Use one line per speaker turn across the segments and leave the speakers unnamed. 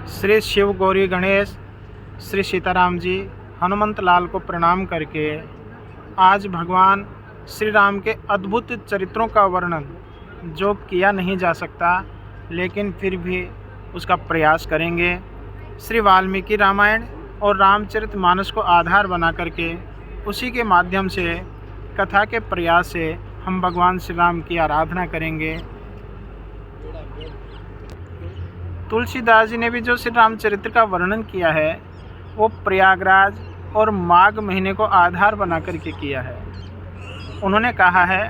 श्री शिव गौरी गणेश श्री सीताराम जी हनुमंत लाल को प्रणाम करके आज भगवान श्री राम के अद्भुत चरित्रों का वर्णन जो किया नहीं जा सकता, लेकिन फिर भी उसका प्रयास करेंगे। श्री वाल्मीकि रामायण और रामचरितमानस को आधार बना करके उसी के माध्यम से कथा के प्रयास से हम भगवान श्री राम की आराधना करेंगे। तुलसीदास जी ने भी जो श्री रामचरित्र का वर्णन किया है वो प्रयागराज और माघ महीने को आधार बना करके किया है। उन्होंने कहा है,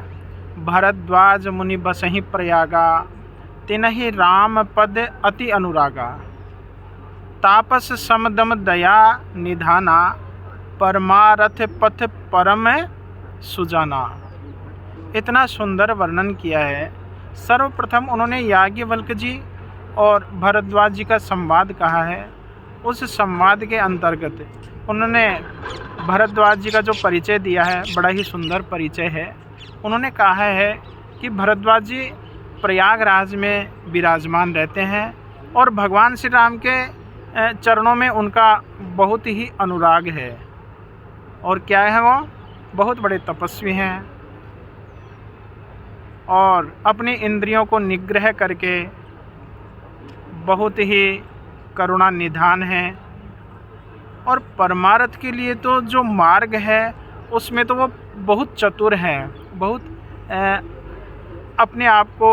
भरद्वाज मुनि बसहि प्रयागा, तिनहि राम पद अति अनुरागा, तापस समदम दया निधाना, परमारथ पथ परम सुजाना। इतना सुंदर वर्णन किया है। सर्वप्रथम उन्होंने याज्ञवल्क्य जी और भरद्वाज जी का संवाद कहा है। उस संवाद के अंतर्गत उन्होंने भरद्वाज जी का जो परिचय दिया है बड़ा ही सुंदर परिचय है। उन्होंने कहा है कि भरद्वाज जी प्रयागराज में विराजमान रहते हैं और भगवान श्री राम के चरणों में उनका बहुत ही अनुराग है। और क्या है, वो बहुत बड़े तपस्वी हैं और अपनी इंद्रियों को निग्रह करके बहुत ही करुणा निधान है। और परमार्थ के लिए तो जो मार्ग है उसमें तो वो बहुत चतुर हैं, बहुत अपने आप को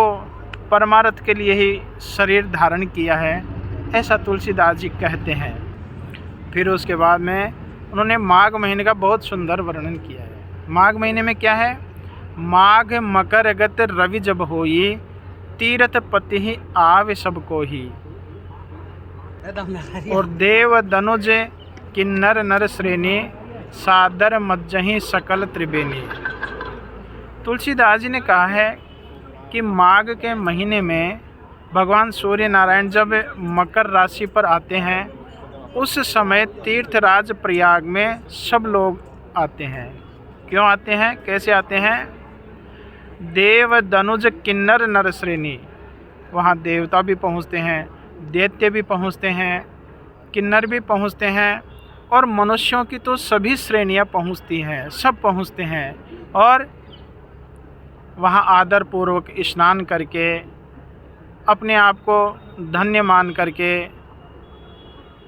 परमार्थ के लिए ही शरीर धारण किया है, ऐसा तुलसीदास जी कहते हैं। फिर उसके बाद में उन्होंने माघ महीने का बहुत सुंदर वर्णन किया है। माघ महीने में क्या है, माघ मकर गत रवि जब होई, तीरथ पति ही आवे सब को ही, और देव दनुज किन्नर नर श्रेणी, सादर मज्जहि सकल त्रिवेणी। तुलसीदास जी ने कहा है कि माघ के महीने में भगवान सूर्य नारायण जब मकर राशि पर आते हैं उस समय तीर्थराज प्रयाग में सब लोग आते हैं। क्यों आते हैं, कैसे आते हैं? देव दनुज किन्नर नर श्रेणी, वहाँ देवता भी पहुँचते हैं, दैत्य भी पहुँचते हैं, किन्नर भी पहुँचते हैं और मनुष्यों की तो सभी श्रेणियाँ पहुँचती हैं, सब पहुँचते हैं। और वहाँ आदर पूर्वक स्नान करके अपने आप को धन्य मान करके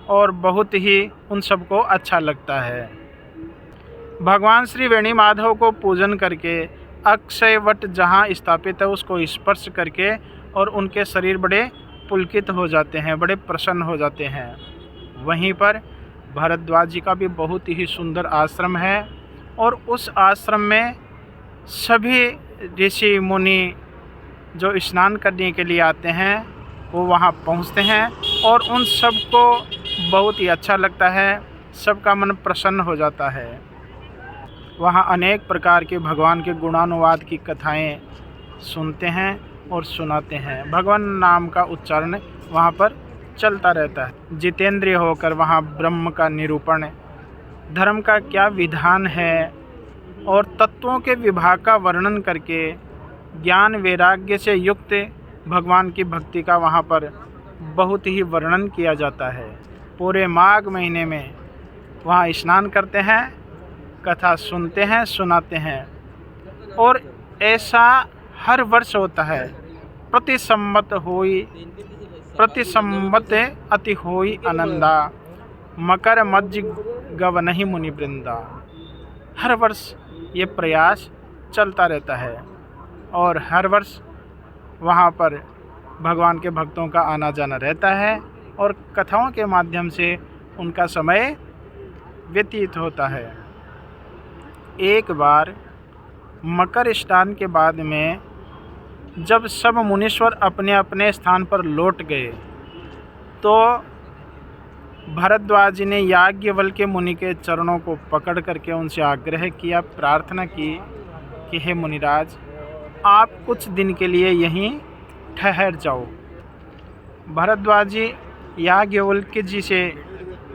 और बहुत ही उन सबको अच्छा लगता है। भगवान श्री वेणी माधव को पूजन करके अक्षय वट जहाँ स्थापित है उसको स्पर्श करके और उनके शरीर बड़े पुलकित हो जाते हैं, बड़े प्रसन्न हो जाते हैं। वहीं पर भरद्वाज जी का भी बहुत ही सुंदर आश्रम है और उस आश्रम में सभी ऋषि मुनि जो स्नान करने के लिए आते हैं वो वहाँ पहुँचते हैं और उन सब को बहुत ही अच्छा लगता है, सबका मन प्रसन्न हो जाता है। वहाँ अनेक प्रकार के भगवान के गुणानुवाद की कथाएं सुनते हैं और सुनाते हैं। भगवान नाम का उच्चारण वहाँ पर चलता रहता है। जितेंद्रिय होकर वहाँ ब्रह्म का निरूपण, धर्म का क्या विधान है और तत्वों के विभाग का वर्णन करके ज्ञान वैराग्य से युक्त भगवान की भक्ति का वहाँ पर बहुत ही वर्णन किया जाता है। पूरे माघ महीने में वहाँ स्नान करते हैं, कथा सुनते हैं, सुनाते हैं और ऐसा हर वर्ष होता है। प्रति संवत अति होई आनंदा, मकर मज्ज गवनहि मुनि वृंदा। हर वर्ष ये प्रयास चलता रहता है और हर वर्ष वहाँ पर भगवान के भक्तों का आना जाना रहता है और कथाओं के माध्यम से उनका समय व्यतीत होता है। एक बार मकर स्नान के बाद में जब सब मुनीश्वर अपने अपने स्थान पर लौट गए तो भरद्वाज जी ने याज्ञवल्क्य मुनि के चरणों को पकड़ करके उनसे आग्रह किया, प्रार्थना की कि हे मुनिराज, आप कुछ दिन के लिए यहीं ठहर जाओ। भरद्वाज जी याज्ञवल्क्य जी से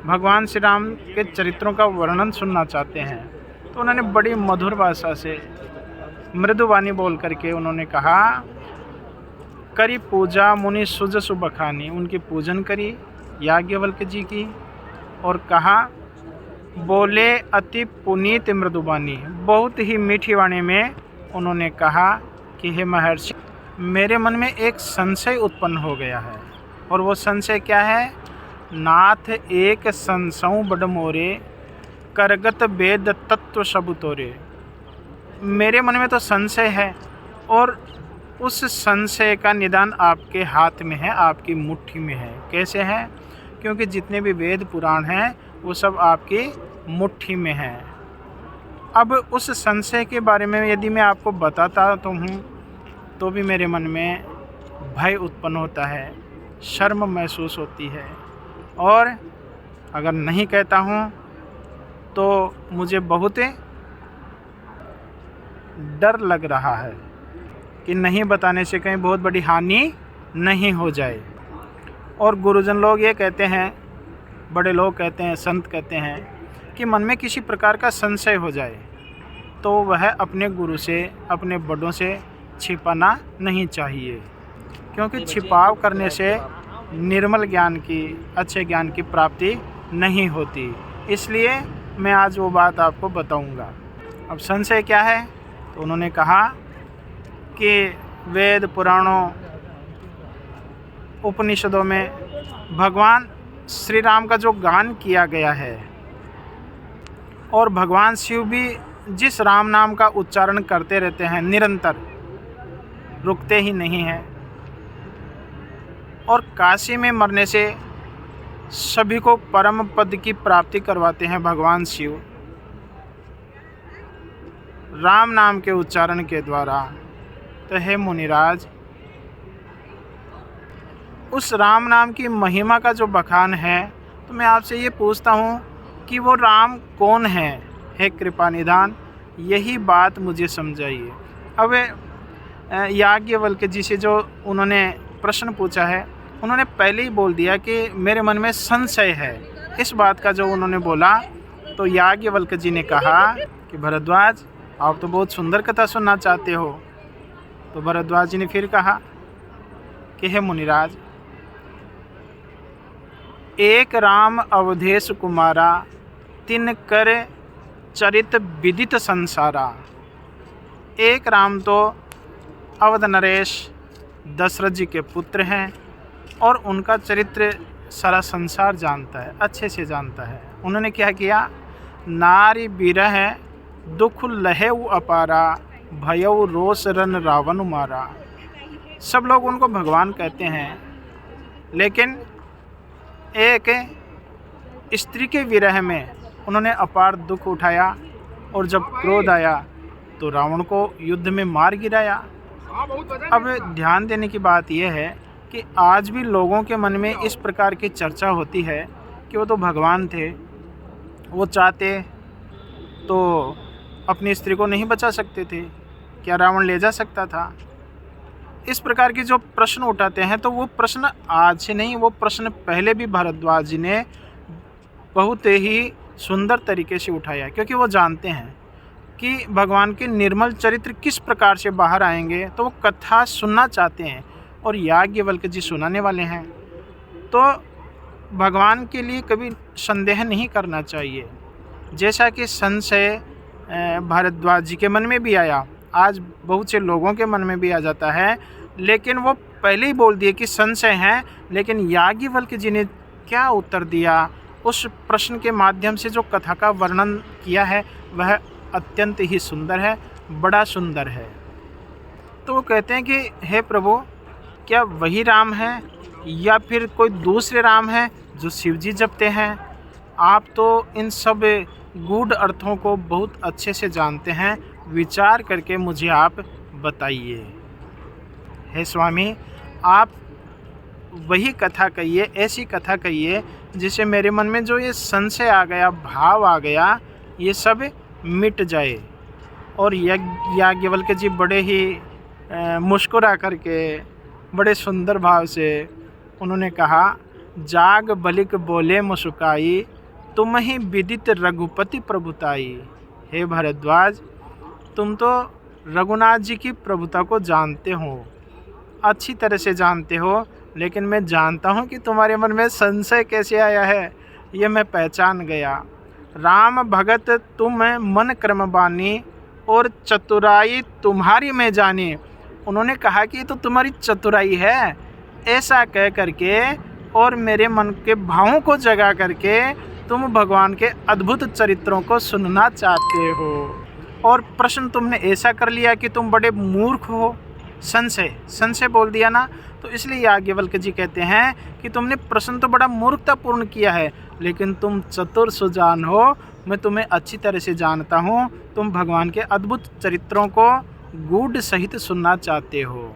भगवान श्री राम के चरित्रों का वर्णन सुनना चाहते हैं तो उन्होंने बड़ी मधुर भाषा से मृदुवाणी बोल करके उन्होंने कहा, करी पूजा मुनि सुज सुबखानी। उनकी पूजन करी याज्ञवल्क्य जी की और कहा, बोले अति पुनीत मृदुबानी, बहुत ही मीठी वाणी में उन्होंने कहा कि हे महर्षि, मेरे मन में एक संशय उत्पन्न हो गया है। और वो संशय क्या है? नाथ एक संशय बड़ मोरे, करगत वेद तत्व सब तोरे। मेरे मन में तो संशय है और उस संशय का निदान आपके हाथ में है, आपकी मुट्ठी में है। कैसे है? क्योंकि जितने भी वेद पुराण हैं वो सब आपकी मुट्ठी में हैं। अब उस संशय के बारे में यदि मैं आपको बताता तो हूँ तो भी मेरे मन में भय उत्पन्न होता है, शर्म महसूस होती है, और अगर नहीं कहता हूँ तो मुझे बहुत डर लग रहा है कि नहीं बताने से कहीं बहुत बड़ी हानि नहीं हो जाए। और गुरुजन लोग ये कहते हैं, बड़े लोग कहते हैं, संत कहते हैं कि मन में किसी प्रकार का संशय हो जाए तो वह अपने गुरु से, अपने बड़ों से छिपाना नहीं चाहिए, क्योंकि छिपाव करने से निर्मल ज्ञान की, अच्छे ज्ञान की प्राप्ति नहीं होती। इसलिए मैं आज वो बात आपको बताऊंगा। अब संशय क्या है? तो उन्होंने कहा कि वेद पुराणों उपनिषदों में भगवान श्री राम का जो गान किया गया है और भगवान शिव भी जिस राम नाम का उच्चारण करते रहते हैं, निरंतर रुकते ही नहीं हैं, और काशी में मरने से सभी को परम पद की प्राप्ति करवाते हैं भगवान शिव राम नाम के उच्चारण के द्वारा। तो हे मुनिराज, उस राम नाम की महिमा का जो बखान है, तो मैं आपसे ये पूछता हूँ कि वो राम कौन है? हे कृपा निधान, यही बात मुझे समझाइए। अब याज्ञवल्क्य जी से जो उन्होंने प्रश्न पूछा है, उन्होंने पहले ही बोल दिया कि मेरे मन में संशय है। इस बात का जो उन्होंने बोला तो याज्ञवल्क्य जी ने कहा कि भरद्वाज, आप तो बहुत सुंदर कथा सुनना चाहते हो। तो भरद्वाज जी ने फिर कहा कि हे मुनिराज, एक राम अवधेश कुमारा, तिन कर चरित विदित संसारा। एक राम तो अवध नरेश दशरथ जी के पुत्र हैं और उनका चरित्र सारा संसार जानता है, अच्छे से जानता है। उन्होंने क्या किया? नारी बिरह दुख लहेउ अपारा, भयउ रोष रन रावण मारा। सब लोग उनको भगवान कहते हैं, लेकिन एक स्त्री के विरह में उन्होंने अपार दुख उठाया और जब क्रोध आया तो रावण को युद्ध में मार गिराया। अब ध्यान देने की बात यह है कि आज भी लोगों के मन में इस प्रकार की चर्चा होती है कि वो तो भगवान थे, वो चाहते तो अपनी स्त्री को नहीं बचा सकते थे, क्या रावण ले जा सकता था? इस प्रकार के जो प्रश्न उठाते हैं, तो वो प्रश्न आज से नहीं, वो प्रश्न पहले भी भारद्वाज जी ने बहुत ही सुंदर तरीके से उठाया, क्योंकि वो जानते हैं कि भगवान के निर्मल चरित्र किस प्रकार से बाहर आएंगे, तो वो कथा सुनना चाहते हैं और याज्ञवल्क्य जी सुनाने वाले हैं। तो भगवान के लिए कभी संदेह नहीं करना चाहिए। जैसा कि संशय भारद्वाज जी के मन में भी आया, आज बहुत से लोगों के मन में भी आ जाता है, लेकिन वो पहले ही बोल दिए कि संशय है। लेकिन याज्ञवल्क्य जी ने क्या उत्तर दिया, उस प्रश्न के माध्यम से जो कथा का वर्णन किया है वह अत्यंत ही सुंदर है, बड़ा सुंदर है। तो वो कहते हैं कि हे प्रभु, क्या वही राम है या फिर कोई दूसरे राम है जो शिव जी जपते हैं? आप तो इन सब गूढ़ अर्थों को बहुत अच्छे से जानते हैं, विचार करके मुझे आप बताइए। हे स्वामी, आप वही कथा कहिए, ऐसी कथा कहिए जिससे मेरे मन में जो ये संशय आ गया, भाव आ गया, ये सब मिट जाए। और याज्ञवल्क्य जी बड़े ही मुस्कुरा करके बड़े सुंदर भाव से उन्होंने कहा, जाग बलिक बोले मुस्काई, तुम ही विदित रघुपति प्रभुताई। हे भरद्वाज, तुम तो रघुनाथ जी की प्रभुता को जानते हो, अच्छी तरह से जानते हो, लेकिन मैं जानता हूँ कि तुम्हारे मन में संशय कैसे आया है, ये मैं पहचान गया। राम भगत तुम मन क्रम बानी, और चतुराई तुम्हारी मैं जानी। उन्होंने कहा कि ये तो तुम्हारी चतुराई है। ऐसा कह करके और मेरे मन के भावों को जगा करके तुम भगवान के अद्भुत चरित्रों को सुनना चाहते हो, और प्रश्न तुमने ऐसा कर लिया कि तुम बड़े मूर्ख हो। संशय बोल दिया ना, तो इसलिए याज्ञवल्क्य जी कहते हैं कि तुमने प्रश्न तो बड़ा मूर्खतापूर्ण किया है, लेकिन तुम चतुर सुजान हो। मैं तुम्हें अच्छी तरह से जानता हूँ। तुम भगवान के अद्भुत चरित्रों को गूढ़ सहित सुनना चाहते हो।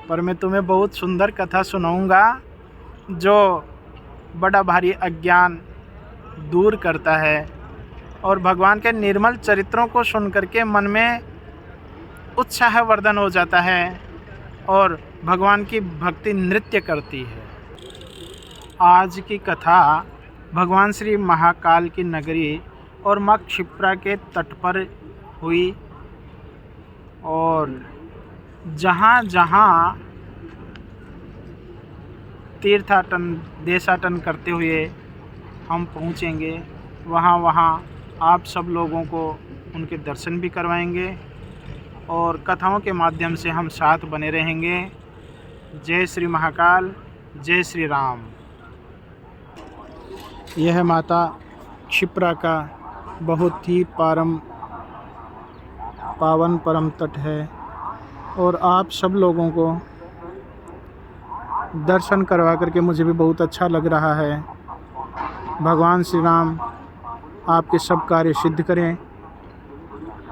पर मैं तुम्हें बहुत सुंदर कथा सुनाऊंगा जो बड़ा भारी अज्ञान दूर करता है, और भगवान के निर्मल चरित्रों को सुन करके मन में उत्साह वर्धन हो जाता है और भगवान की भक्ति नृत्य करती है। आज की कथा भगवान श्री महाकाल की नगरी और माँ क्षिप्रा के तट पर हुई, और जहाँ जहाँ तीर्थाटन देशाटन करते हुए हम पहुँचेंगे, वहाँ वहाँ आप सब लोगों को उनके दर्शन भी करवाएंगे, और कथाओं के माध्यम से हम साथ बने रहेंगे। जय श्री महाकाल, जय श्री राम। यह माता क्षिप्रा का बहुत ही पावन परम तट है, और आप सब लोगों को दर्शन करवा करके मुझे भी बहुत अच्छा लग रहा है। भगवान श्री राम आपके सब कार्य सिद्ध करें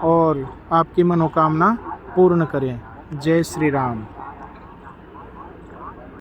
और आपकी मनोकामना पूर्ण करें। जय श्री राम।